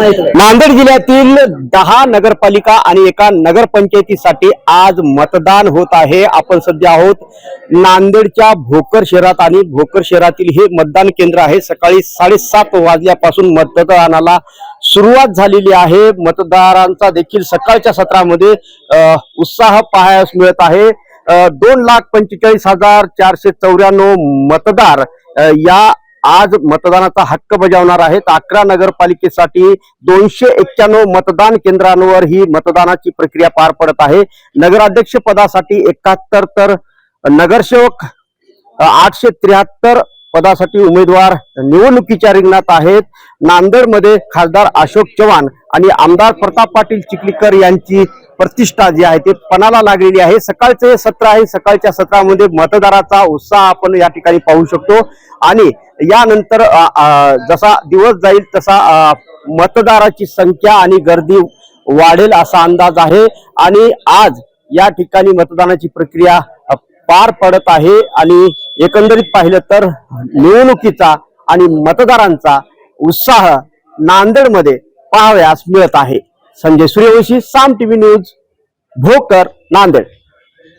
नांदेड जिल्ह्यातील 10 नगरपालिका आणि एका नगरपंचायतीसाठी आज मतदान होत आहे। आपण सध्या आहोत नांदेडच्या भोकर शहरात आणि भोकर शहरातील हे मतदान केंद्र आहे। सकाळी 7:30 वाजल्यापासून मतदानाला सुरुवात झालेली आहे। मतदारांचा देखील सकाळच्या सत्रामध्ये उत्साह पाहायला मिळत आहे। 2,45,494 मतदार या आज मतदानाचा हक्क बजावणार आहेत। 11 नगरपालिकेसाठी 291 मतदान केंद्रांवर ही मतदानाची प्रक्रिया पार पडत आहे। नगराध्यक्ष पदासाठी 71 तर नगरसेवक 873 पदासाठी उमेदवार निवडणुकीच्या रिंगणात आहेत। नांदेडमध्ये खासदार अशोक चव्हाण आणि आमदार प्रताप पाटील चिखलीकर यांची प्रतिष्ठा जी आहे ते पणाला लागलेली आहे। सकाळचे हे सत्र आहे। सकाळच्या सत्रामध्ये मतदाराचा उत्साह आपण या ठिकाणी पाहू शकतो आणि यानंतर जसा दिवस जाईल तसा मतदाराची संख्या आणि गर्दी वाढेल असा अंदाज आहे। आणि आज या ठिकाणी मतदानाची प्रक्रिया पार पडत आहे आणि एकंदरीत पाहिलं तर निवडणुकीचा आणि मतदारांचा उत्साह नांदेडमध्ये पाहावयास मिळत आहे। संजय सूर्यवंशी, साम टीव्ही न्यूज, भोकर, नांदेड।